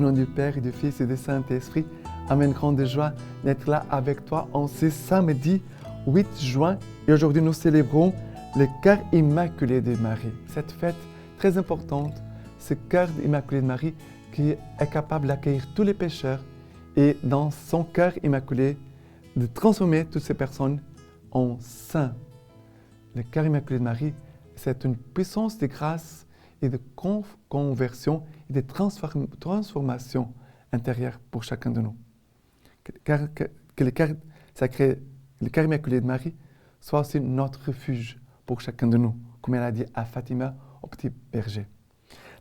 nom du Père et du Fils et du Saint-Esprit. Amen. Grande joie d'être là avec toi en ce samedi 8 juin. Et aujourd'hui, nous célébrons le cœur immaculé de Marie. Cette fête très importante, ce cœur immaculé de Marie qui est capable d'accueillir tous les pécheurs et dans son cœur immaculé, de transformer toutes ces personnes en saints. Le cœur immaculé de Marie, c'est une puissance de grâce et de conversion et de transformation intérieure pour chacun de nous. Que le cœur sacré, le cœur immaculé de Marie, soit aussi notre refuge pour chacun de nous, comme elle a dit à Fatima, au petit berger.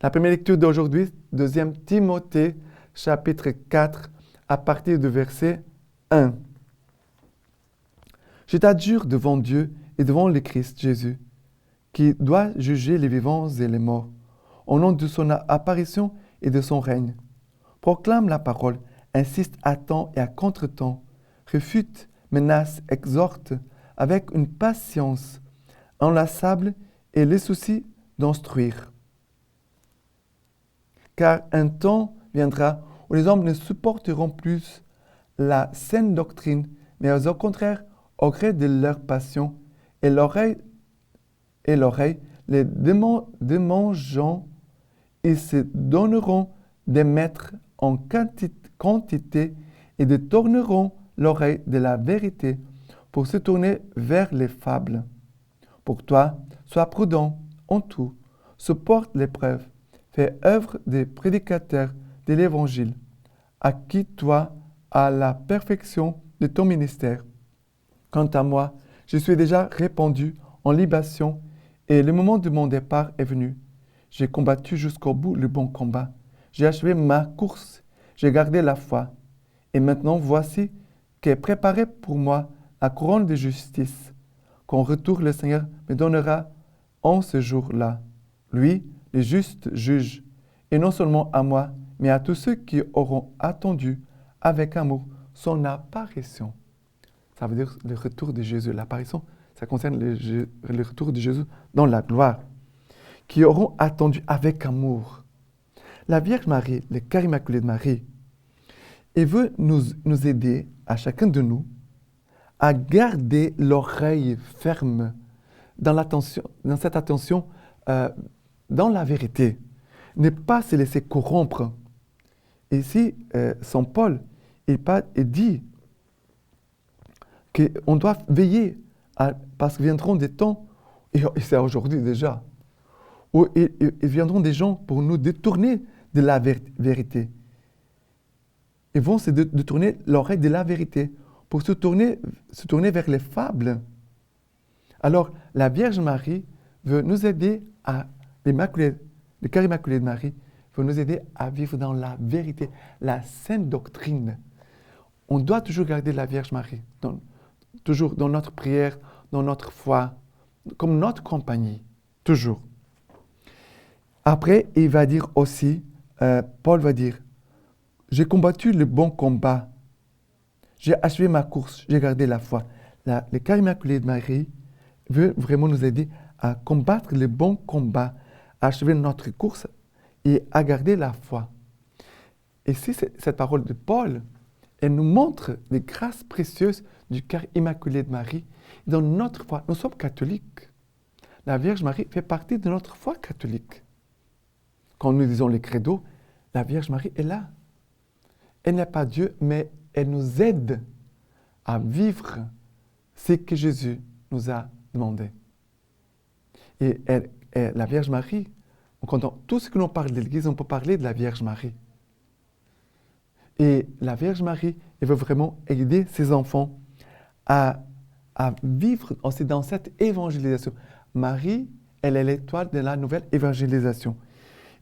La première lecture d'aujourd'hui, 2 Timothée, chapitre 4, à partir du verset 1. Je t'adjure devant Dieu et devant le Christ Jésus, qui doit juger les vivants et les morts, au nom de son apparition et de son règne. Proclame la parole, insiste à temps et à contre-temps, réfute, menace, exhorte, avec une patience inlassable et les soucis d'instruire. Car un temps viendra où les hommes ne supporteront plus la saine doctrine, mais au contraire, au gré de leur passion, et l'oreille les démangeant, ils se donneront des maîtres en quantité et détourneront l'oreille de la vérité pour se tourner vers les fables. Pour toi, sois prudent en tout, supporte l'épreuve, fais œuvre de prédicateur de l'Évangile, acquitte-toi à la perfection de ton ministère. Quant à moi, je suis déjà répandu en libation et le moment de mon départ est venu. J'ai combattu jusqu'au bout le bon combat. J'ai achevé ma course, j'ai gardé la foi. Et maintenant, voici qu'est préparée pour moi la couronne de justice, qu'en retour le Seigneur me donnera en ce jour-là. Lui, le juste juge, et non seulement à moi, mais à tous ceux qui auront attendu avec amour son apparition. Ça veut dire le retour de Jésus. L'apparition, ça concerne le retour de Jésus dans la gloire, qui auront attendu avec amour. La Vierge Marie, le cœur immaculé de Marie, elle veut nous aider, à chacun de nous, à garder l'oreille ferme dans cette attention, dans la vérité. Ne pas se laisser corrompre. Et ici, Saint Paul, il dit qu'on doit veiller, parce que viendront des temps, et c'est aujourd'hui déjà, où il viendront des gens pour nous détourner de la vérité. Ils vont se détourner l'oreille de la vérité pour se tourner vers les fables. Alors, la Vierge Marie veut nous aider le cœur immaculé de Marie veut nous aider à vivre dans la vérité, la sainte doctrine. On doit toujours garder la Vierge Marie, toujours dans notre prière, dans notre foi, comme notre compagnie, toujours. Après, il va dire aussi, Paul va dire, j'ai combattu le bon combat, j'ai achevé ma course, j'ai gardé la foi. Le cœur immaculé de Marie veut vraiment nous aider à combattre le bon combat, à achever notre course et à garder la foi. Et si cette parole de Paul, elle nous montre les grâces précieuses du cœur immaculé de Marie dans notre foi. Nous sommes catholiques. La Vierge Marie fait partie de notre foi catholique. Quand nous disons les credos, la Vierge Marie est là. Elle n'est pas Dieu, mais elle nous aide à vivre ce que Jésus nous a demandé. Et la Vierge Marie, quand tout ce que l'on parle de l'Église, on peut parler de la Vierge Marie. Et la Vierge Marie, elle veut vraiment aider ses enfants à vivre aussi dans cette évangélisation. Marie, elle est l'étoile de la nouvelle évangélisation.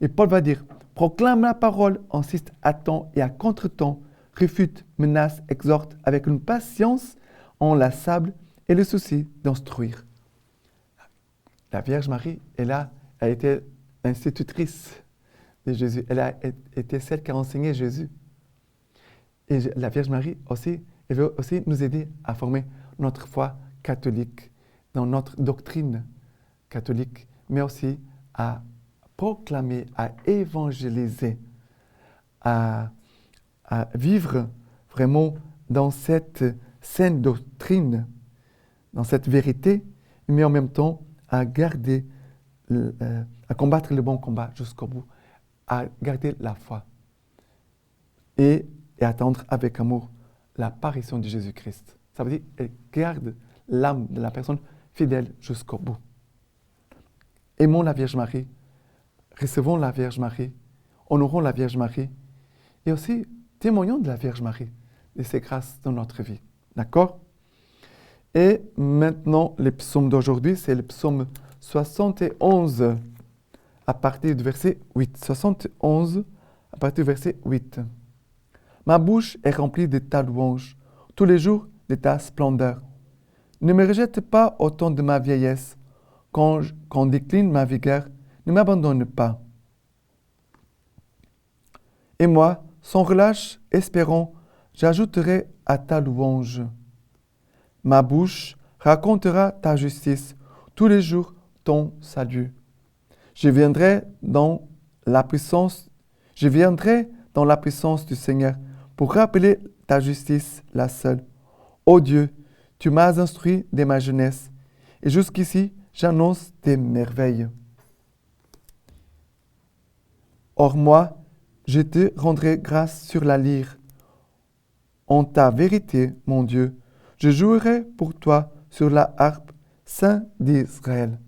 Et Paul va dire, proclame la parole, insiste à temps et à contre-temps, réfute, menace, exhorte avec une patience inlassable et le souci d'instruire. La Vierge Marie, elle a été institutrice de Jésus. Elle a été celle qui a enseigné Jésus. Et la Vierge Marie aussi, elle veut aussi nous aider à former notre foi catholique, dans notre doctrine catholique, mais aussi à proclamer, à évangéliser, à vivre vraiment dans cette saine doctrine, dans cette vérité, mais en même temps à garder, à combattre le bon combat jusqu'au bout, à garder la foi et attendre avec amour l'apparition de Jésus-Christ. Ça veut dire qu'elle garde l'âme de la personne fidèle jusqu'au bout. Aimons la Vierge Marie, recevons la Vierge Marie, honorons la Vierge Marie et aussi témoignons de la Vierge Marie, de ses grâces dans notre vie. D'accord? Et maintenant, le psaume d'aujourd'hui, c'est le psaume 71, à partir du verset 8. 71, à partir du verset 8. Ma bouche est remplie de ta louange, tous les jours de ta splendeur. Ne me rejette pas au temps de ma vieillesse, quand décline ma vigueur, ne m'abandonne pas. Et moi, sans relâche, espérant, j'ajouterai à ta louange. Ma bouche racontera ta justice, tous les jours ton salut. Je viendrai dans la puissance du Seigneur pour rappeler ta justice, la seule. Ô Dieu, tu m'as instruit dès ma jeunesse, et jusqu'ici j'annonce tes merveilles. Or moi, je te rendrai grâce sur la lyre. En ta vérité, mon Dieu, je jouerai pour toi sur la harpe, Saint d'Israël.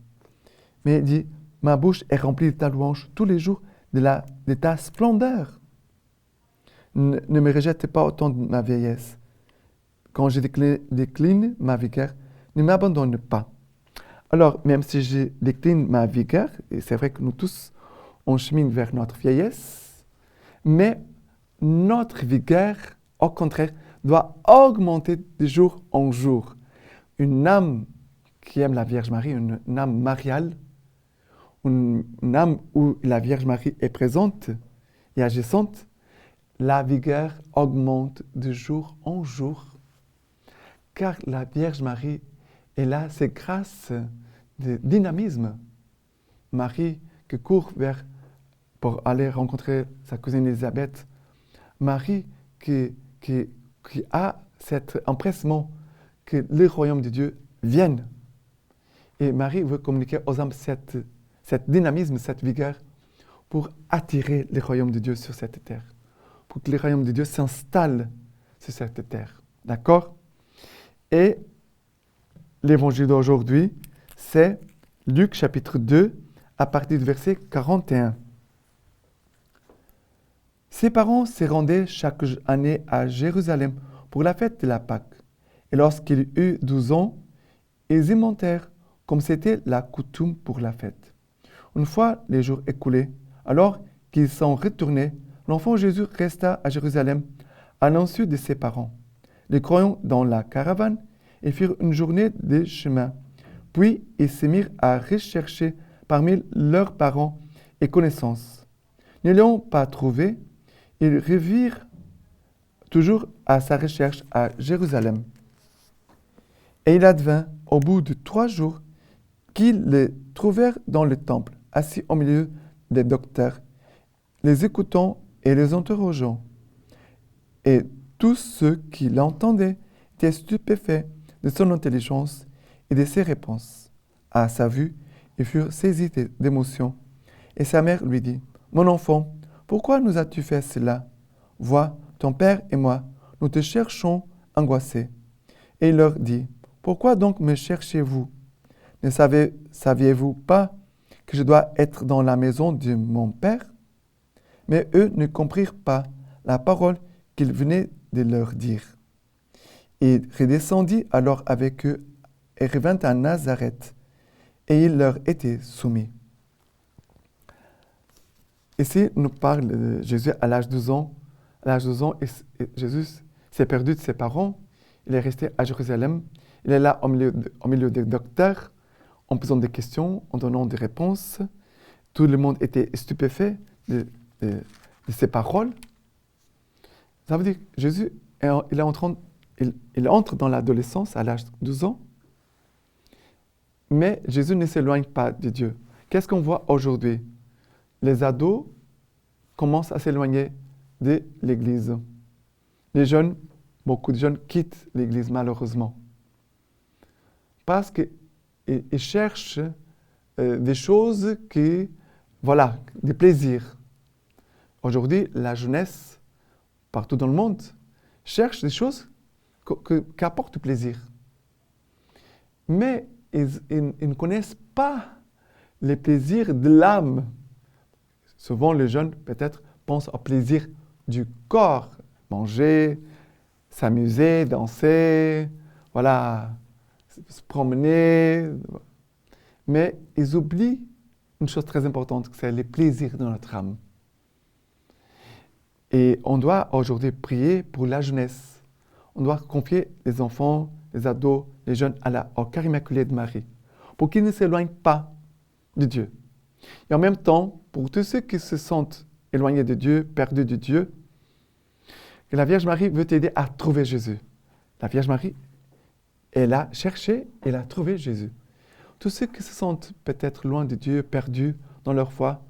Mais il dit, ma bouche est remplie de ta louange tous les jours de ta splendeur. Ne me rejette pas au temps de ma vieillesse. Quand je décline ma vigueur, ne m'abandonne pas. Alors, même si je décline ma vigueur, et c'est vrai que nous tous, on chemine vers notre vieillesse, mais notre vigueur, au contraire, doit augmenter de jour en jour. Une âme qui aime la Vierge Marie, une âme mariale, une âme où la Vierge Marie est présente et agissante, la vigueur augmente de jour en jour. Car la Vierge Marie, elle a ces grâces de dynamisme. Marie qui court pour aller rencontrer sa cousine Élisabeth. Marie qui a cet empressement que le royaume de Dieu vienne. Et Marie veut communiquer aux hommes cette dynamisme, cette vigueur pour attirer le royaume de Dieu sur cette terre. Pour que le royaume de Dieu s'installe sur cette terre. D'accord? Et l'évangile d'aujourd'hui, c'est Luc chapitre 2, à partir du verset 41. Ses parents se rendaient chaque année à Jérusalem pour la fête de la Pâque. Et lorsqu'il eut 12 ans, ils y montèrent comme c'était la coutume pour la fête. Une fois les jours écoulés, alors qu'ils sont retournés, l'enfant Jésus resta à Jérusalem à l'insu de ses parents. Les croyants dans la caravane et firent une journée de chemin. Puis ils se mirent à rechercher parmi leurs parents et connaissances. Ne l'ayant pas trouvé, ils revirent toujours à sa recherche à Jérusalem. Et il advint, au bout de 3 jours, qu'ils le trouvèrent dans le temple, assis au milieu des docteurs, les écoutant et les interrogeant. Et tous ceux qui l'entendaient étaient stupéfaits de son intelligence et de ses réponses. À sa vue, ils furent saisis d'émotion. Et sa mère lui dit, « Mon enfant, pourquoi nous as-tu fait cela? Vois, ton père et moi, nous te cherchons angoissés. » Et il leur dit, « Pourquoi donc me cherchez-vous? Ne saviez-vous pas que je dois être dans la maison de mon père? » Mais eux ne comprirent pas la parole qu'il venait de leur dire. Il redescendit alors avec eux et revint à Nazareth, et il leur était soumis. Ici, nous parle de Jésus à l'âge de 12 ans. À l'âge de 12 ans, Jésus s'est perdu de ses parents. Il est resté à Jérusalem. Il est là au milieu des docteurs, en posant des questions, en donnant des réponses. Tout le monde était stupéfait de ses paroles. Ça veut dire que Jésus, il entre dans l'adolescence à l'âge de 12 ans. Mais Jésus ne s'éloigne pas de Dieu. Qu'est-ce qu'on voit aujourd'hui? Les ados commencent à s'éloigner de l'Église. Les jeunes, beaucoup de jeunes quittent l'Église malheureusement parce qu'ils cherchent des choses voilà, des plaisirs. Aujourd'hui, la jeunesse, partout dans le monde, cherche des choses qui apportent du plaisir. Mais ils ne connaissent pas les plaisirs de l'âme. Souvent, les jeunes, peut-être, pensent au plaisir du corps. Manger, s'amuser, danser, voilà, se promener. Mais ils oublient une chose très importante, c'est les plaisirs de notre âme. Et on doit aujourd'hui prier pour la jeunesse. On doit confier les enfants, les ados, les jeunes au cœur immaculé de Marie, pour qu'ils ne s'éloignent pas de Dieu. Et en même temps, pour tous ceux qui se sentent éloignés de Dieu, perdus de Dieu, que la Vierge Marie veut t'aider à trouver Jésus. La Vierge Marie, elle a cherché, elle a trouvé Jésus. Tous ceux qui se sentent peut-être loin de Dieu, perdus dans leur foi,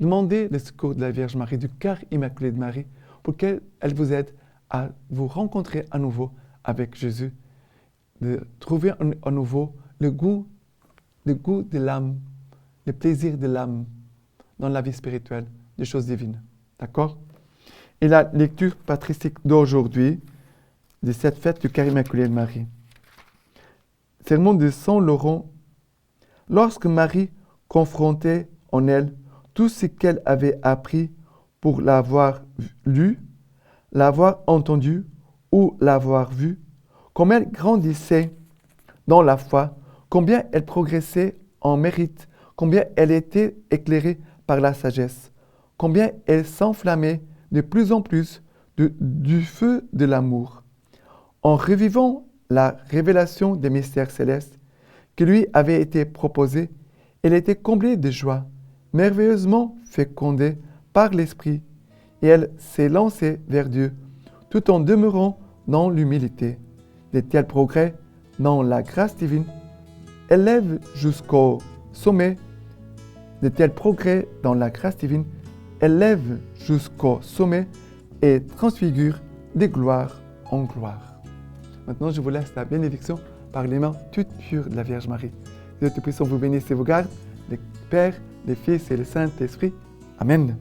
demandez le secours de la Vierge Marie, du cœur immaculé de Marie, pour qu'elle vous aide à vous rencontrer à nouveau avec Jésus, de trouver à nouveau le goût de l'âme, le plaisir de l'âme dans la vie spirituelle, des choses divines. D'accord? Et la lecture patristique d'aujourd'hui, de cette fête du cœur immaculé de Marie. Sermon de Saint Laurent. Lorsque Marie confrontait en elle tout ce qu'elle avait appris pour l'avoir lu, l'avoir entendu ou l'avoir vu, comme elle grandissait dans la foi, combien elle progressait en mérite, combien elle était éclairée par la sagesse, combien elle s'enflammait de plus en plus du feu de l'amour. En revivant la révélation des mystères célestes qui lui avait été proposée, elle était comblée de joie, merveilleusement fécondée par l'Esprit, et elle s'est lancée vers Dieu, tout en demeurant dans l'humilité. De tels progrès dans la grâce divine élèvent jusqu'au sommet. De tels progrès dans la grâce divine élèvent jusqu'au sommet et transfigurent de gloire en gloire. Maintenant, je vous laisse la bénédiction par les mains toutes pures de la Vierge Marie. Dieu Tout-Puissant vous bénisse et vous garde, le Père, le Fils et le Saint-Esprit. Amen.